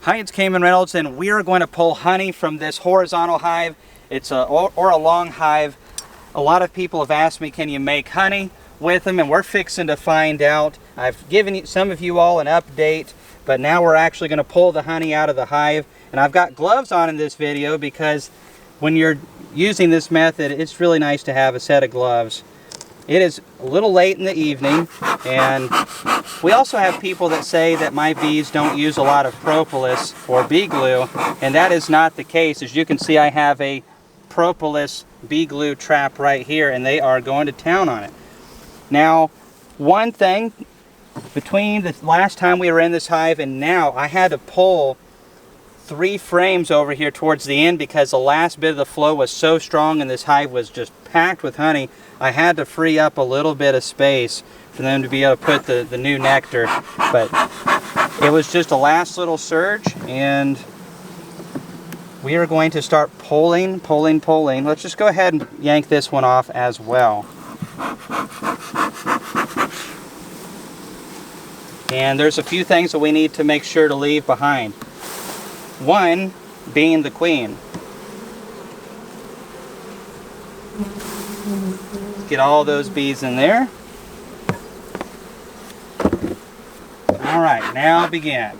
Hi, it's Kamon Reynolds, and we are going to pull honey from this horizontal hive. It's a long hive. A lot of people have asked me, can you make honey with them? And we're fixing to find out. I've given some of you all an update, but now we're actually going to pull the honey out of the hive. And I've got gloves on in this video because when you're using this method, it's really nice to have a set of gloves. It is a little late in the evening, and we also have people that say that my bees don't use a lot of propolis or bee glue, and that is not the case. As you can see, I have a propolis bee glue trap right here, and they are going to town on it. Now, one thing, between the last time we were in this hive and now, I had to pull 3 frames over here towards the end because the last bit of the flow was so strong and this hive was just packed with honey. I had to free up a little bit of space for them to be able to put the new nectar, but it was just a last little surge, and we are going to start pulling. Let's just go ahead and yank this one off as well. And there's a few things that we need to make sure to leave behind. One being the queen. Get all those bees in there. All right, now begin.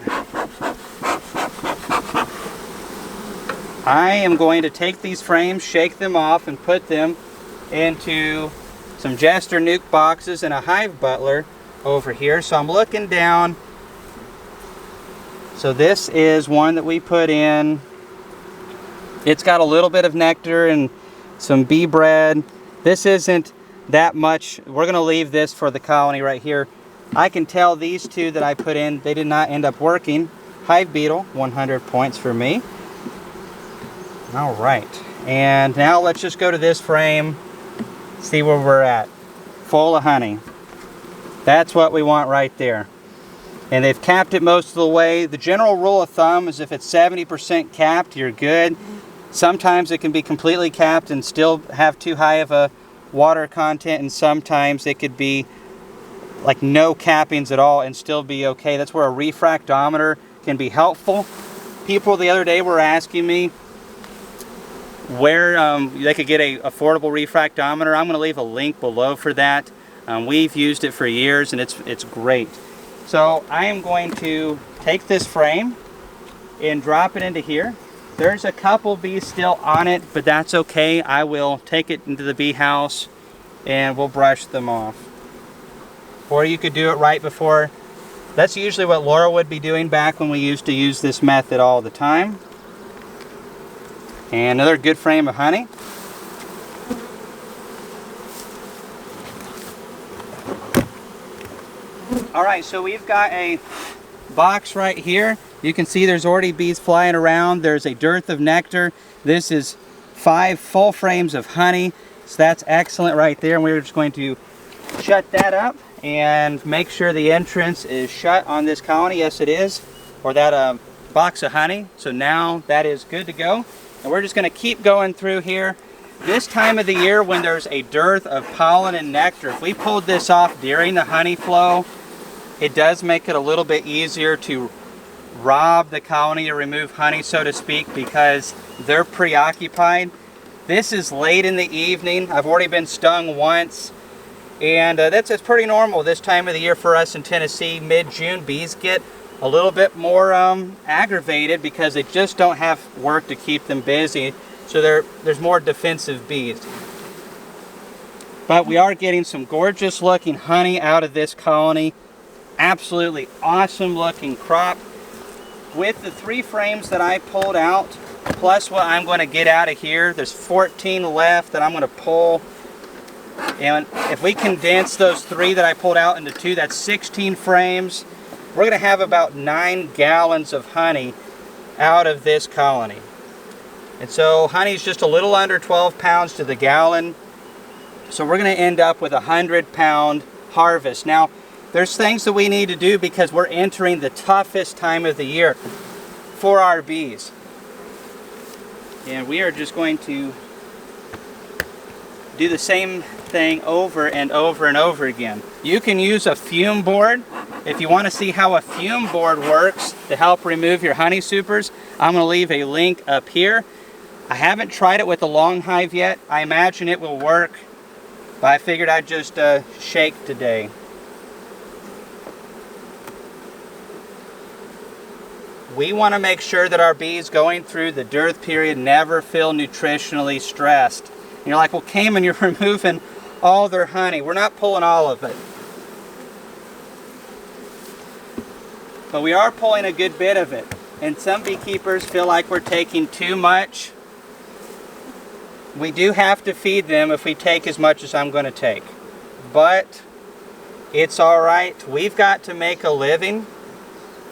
I am going to take these frames, shake them off, and put them into some Jester Nuke boxes and a hive butler over here. So I'm looking down. So this is one that we put in. It's got a little bit of nectar and some bee bread. This isn't that much. We're going to leave this for the colony right here. I can tell these 2 that I put in, they did not end up working. Hive beetle, 100 points for me. All right, and now let's just go to this frame, see where we're at. Full of honey. That's what we want right there. And they've capped it most of the way. The general rule of thumb is if it's 70% capped, you're good. Sometimes it can be completely capped and still have too high of a water content, and sometimes it could be like no cappings at all and still be okay. That's where a refractometer can be helpful. People the other day were asking me where they could get an affordable refractometer. I'm going to leave a link below for that. We've used it for years, and it's great. So I am going to take this frame and drop it into here. There's a couple bees still on it, but that's okay. I will take it into the bee house and we'll brush them off. Or you could do it right before. That's usually what Laura would be doing back when we used to use this method all the time. And another good frame of honey. Alright, so we've got a box right here. You can see there's already bees flying around. There's a dearth of nectar. This is 5 full frames of honey. So that's excellent right there. And we're just going to shut that up and make sure the entrance is shut on this colony. Yes, it is. Or that box of honey. So now that is good to go. And we're just going to keep going through here. This time of the year when there's a dearth of pollen and nectar, if we pulled this off during the honey flow, it does make it a little bit easier to rob the colony or remove honey, so to speak, because they're preoccupied. This is late in the evening. I've already been stung once, and it's pretty normal this time of the year for us in Tennessee. Mid-June, bees get a little bit more aggravated because they just don't have work to keep them busy, so there's more defensive bees. But we are getting some gorgeous looking honey out of this colony. Absolutely awesome looking crop. With the 3 frames that I pulled out, plus what I'm going to get out of here, there's 14 left that I'm going to pull. And if we condense those 3 that I pulled out into 2, that's 16 frames. We're going to have about 9 gallons of honey out of this colony. And so honey is just a little under 12 pounds to the gallon. So we're going to end up with a 100-pound harvest. Now, there's things that we need to do because we're entering the toughest time of the year for our bees. And we are just going to do the same thing over and over and over again. You can use a fume board If you want to see how a fume board works to help remove your honey supers, I'm going to leave a link up here. I haven't tried it with a long hive yet. I imagine it will work, but I figured I'd just shake today. We want to make sure that our bees going through the dearth period never feel nutritionally stressed. And you're like, well, Kamon, you're removing all their honey. We're not pulling all of it. But we are pulling a good bit of it. And some beekeepers feel like we're taking too much. We do have to feed them if we take as much as I'm going to take. But it's all right. We've got to make a living.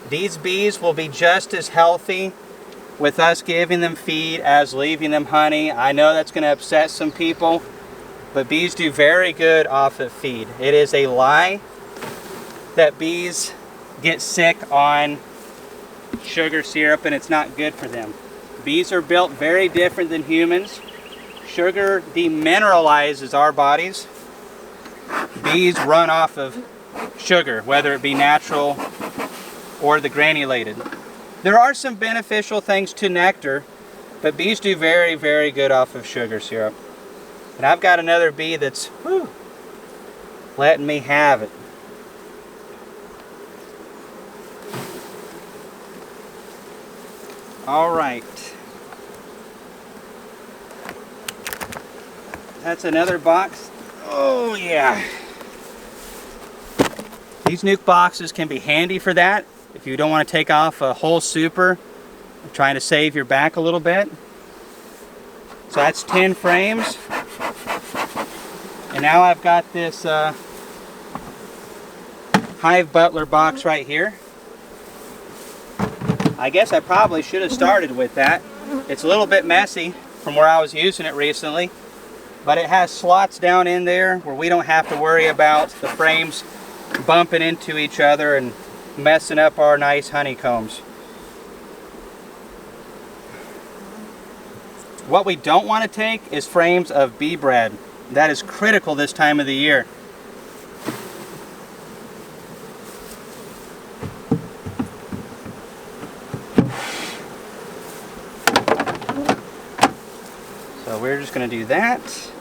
These bees will be just as healthy with us giving them feed as leaving them honey. I know that's going to upset some people, but bees do very good off of feed. It is a lie that bees get sick on sugar syrup and it's not good for them. Bees are built very different than humans. Sugar demineralizes our bodies. Bees run off of sugar, whether it be natural or the granulated. There are some beneficial things to nectar, but bees do very, very good off of sugar syrup. And I've got another bee that's letting me have it. All right. That's another box. Oh yeah. These nuke boxes can be handy for that. If you don't want to take off a whole super, trying to save your back a little bit. So that's 10 frames. And now I've got this Hive Butler box right here. I guess I probably should have started with that. It's a little bit messy from where I was using it recently, but it has slots down in there where we don't have to worry about the frames bumping into each other and messing up our nice honeycombs. What we don't want to take is frames of bee bread. That is critical this time of the year. So we're just going to do that.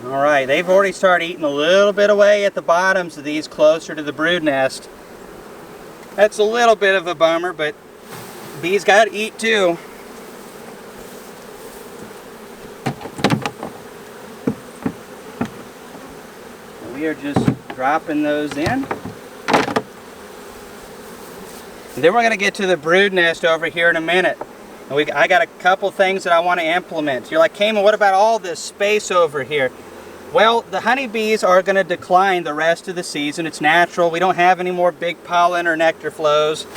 Alright, they've already started eating a little bit away at the bottoms of these closer to the brood nest. That's a little bit of a bummer, but bees got to eat too. We are just dropping those in. And then we're going to get to the brood nest over here in a minute. And I got a couple things that I want to implement. You're like, Kamon, what about all this space over here? Well, the honeybees are going to decline the rest of the season. It's natural. We don't have any more big pollen or nectar flows.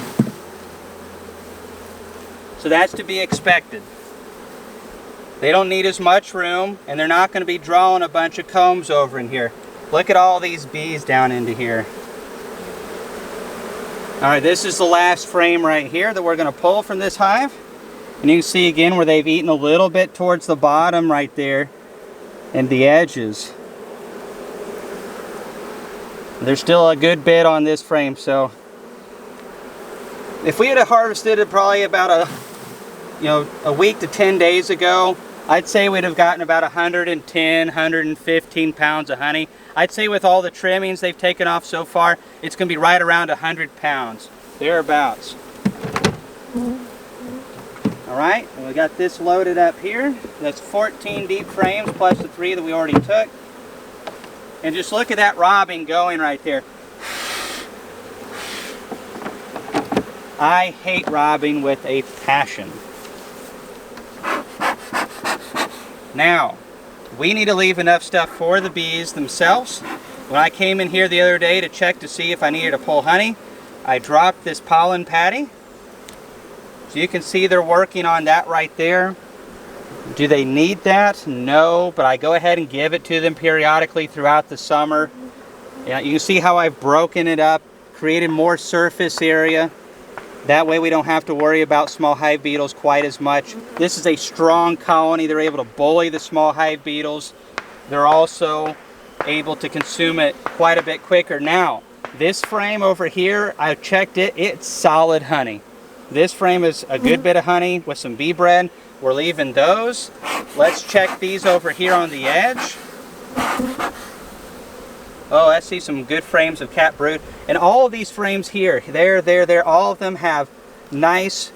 So that's to be expected. They don't need as much room, and they're not going to be drawing a bunch of combs over in here. Look at all these bees down into here. Alright, this is the last frame right here that we're going to pull from this hive. And you can see again where they've eaten a little bit towards the bottom right there and the edges. There's still a good bit on this frame, so if we had harvested it probably about a week to 10 days ago, I'd say we'd have gotten about 110, 115 pounds of honey. I'd say with all the trimmings they've taken off so far, it's going to be right around 100 pounds, thereabouts. Alright, we got this loaded up here. That's 14 deep frames plus the 3 that we already took. And just look at that robbing going right there. I hate robbing with a passion. Now, we need to leave enough stuff for the bees themselves. When I came in here the other day to check to see if I needed to pull honey, I dropped this pollen patty. So you can see they're working on that right there. Do they need that? No, but I go ahead and give it to them periodically throughout the summer. Yeah, you can see how I've broken it up, created more surface area. That way we don't have to worry about small hive beetles quite as much. This is a strong colony. They're able to bully the small hive beetles. They're also able to consume it quite a bit quicker. Now, this frame over here, I've checked it, it's solid honey. This frame is a good bit of honey with some bee bread. We're leaving those. Let's check these over here on the edge. Oh, I see some good frames of cat brood. And all of these frames here, there, all of them have nice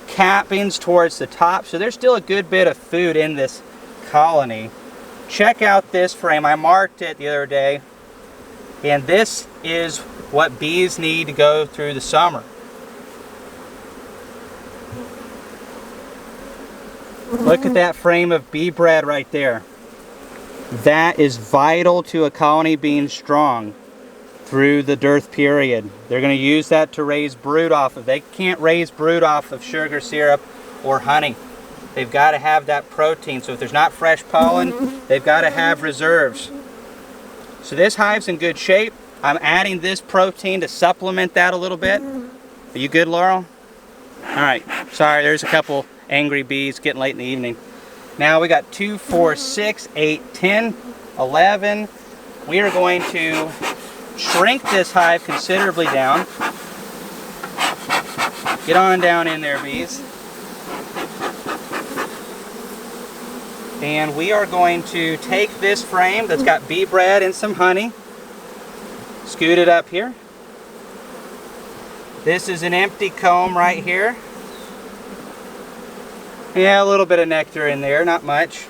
cappings towards the top. So there's still a good bit of food in this colony. Check out this frame. I marked it the other day. And this is what bees need to go through the summer. Look at that frame of bee bread right there. That is vital to a colony being strong through the dearth period. They're going to use that to raise brood off of. They can't raise brood off of sugar syrup or honey. They've got to have that protein. So if there's not fresh pollen, they've got to have reserves. So this hive's in good shape. I'm adding this protein to supplement that a little bit. Are you good, Laurel? All right. Sorry, there's a couple angry bees getting late in the evening. Now we got 2, 4, 6, 8, 10, 11. We are going to shrink this hive considerably down. Get on down in there, bees. And we are going to take this frame that's got bee bread and some honey, scoot it up here. This is an empty comb right here. Yeah, a little bit of nectar in there, not much.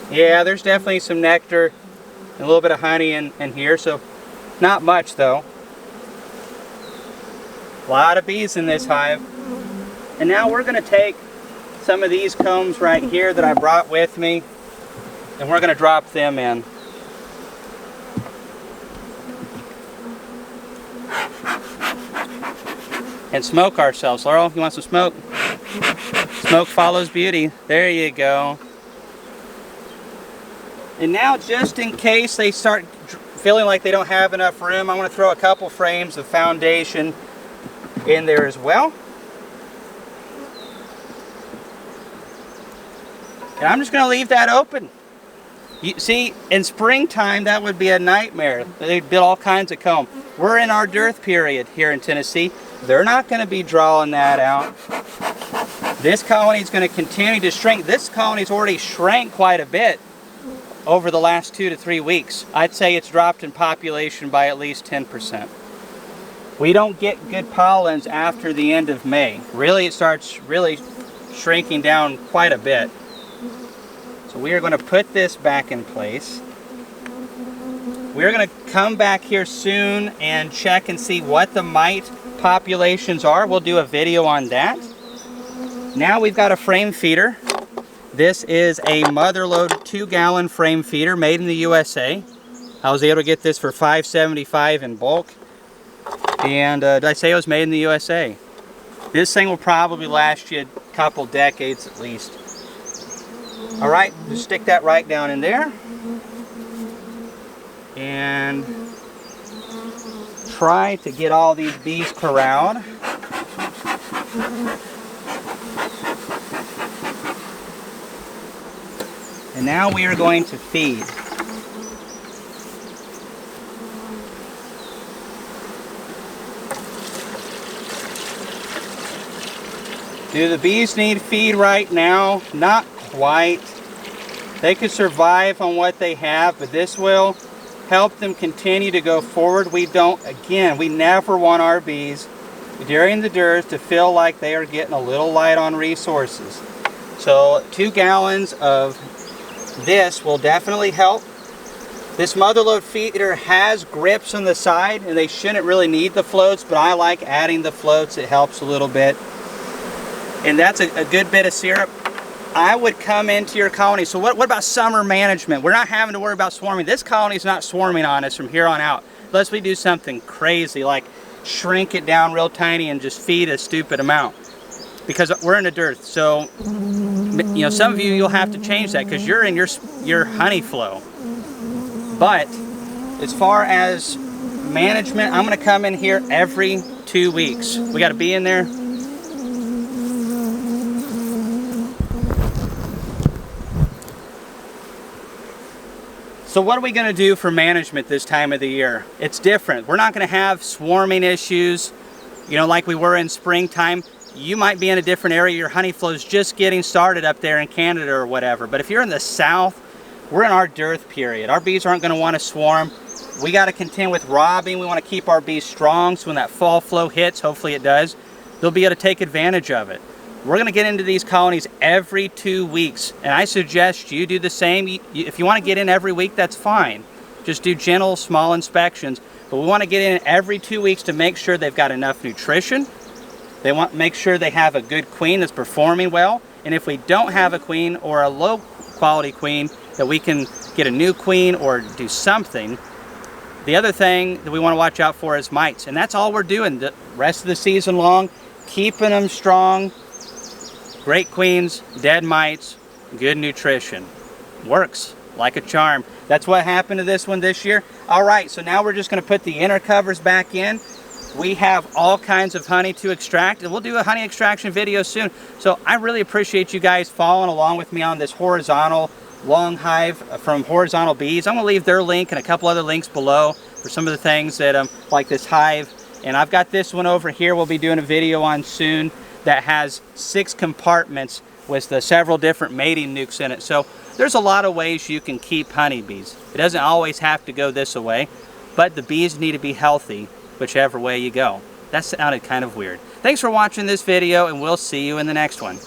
Yeah, there's definitely some nectar and a little bit of honey in here, so not much though. A lot of bees in this hive. And now we're going to take some of these combs right here that I brought with me, and we're going to drop them in. And smoke ourselves. Laurel, you want some smoke? Smoke follows beauty. There you go. And now, just in case they start feeling like they don't have enough room, I want to throw a couple frames of foundation in there as well. And I'm just going to leave that open. You see, in springtime, that would be a nightmare. They'd build all kinds of comb. We're in our dearth period here in Tennessee. They're not going to be drawing that out. This colony is going to continue to shrink. This colony's already shrank quite a bit over the last 2 to 3 weeks. I'd say it's dropped in population by at least 10%. We don't get good pollens after the end of May. Really, it starts really shrinking down quite a bit. So we are going to put this back in place. We're going to come back here soon and check and see what the mite populations are. We'll do a video on that. Now we've got a frame feeder. This is a motherload 2-gallon frame feeder made in the USA. I was able to get this for $5.75 in bulk. And did I say it was made in the USA? This thing will probably last you a couple decades at least. Alright, just stick that right down in there. And try to get all these bees corralled. And now we are going to feed. Do the bees need feed right now? Not quite. They could survive on what they have, but this will help them continue to go forward. We never want our bees during the dearth to feel like they are getting a little light on resources. So 2 gallons of this will definitely help. This motherload feeder has grips on the side, and they shouldn't really need the floats, but I like adding the floats. It helps a little bit. And that's a good bit of syrup. I would come into your colony. So what about summer management? We're not having to worry about swarming. This colony is not swarming on us from here on out. Unless we do something crazy like shrink it down real tiny and just feed a stupid amount. Because we're in a dearth. So, you know, some of you'll have to change that because you're in your honey flow. But as far as management, I'm going to come in here every 2 weeks. We got a bee in there. So what are we going to do for management this time of the year? It's different. We're not going to have swarming issues, you know, like we were in springtime. You might be in a different area. Your honey flow is just getting started up there in Canada or whatever. But if you're in the south, we're in our dearth period. Our bees aren't going to want to swarm. We got to contend with robbing. We want to keep our bees strong, so when that fall flow hits, hopefully it does, they'll be able to take advantage of it. We're going to get into these colonies every 2 weeks, and I suggest you do the same. If you want to get in every week, that's fine. Just do gentle, small inspections. But we want to get in every 2 weeks to make sure they've got enough nutrition. They want to make sure they have a good queen that's performing well. And if we don't have a queen or a low quality queen, that we can get a new queen or do something. The other thing that we want to watch out for is mites. And that's all we're doing the rest of the season long, keeping them strong. Great queens, dead mites, good nutrition. Works like a charm. That's what happened to this one this year. All right, so now we're just going to put the inner covers back in. We have all kinds of honey to extract, and we'll do a honey extraction video soon. So I really appreciate you guys following along with me on this horizontal long hive from Horizontal Bees. I'm going to leave their link and a couple other links below for some of the things that like this hive. And I've got this one over here we'll be doing a video on soon that has 6 compartments with the several different mating nukes in it. So there's a lot of ways you can keep honeybees. It doesn't always have to go this way, but the bees need to be healthy whichever way you go. That sounded kind of weird. Thanks for watching this video, and we'll see you in the next one.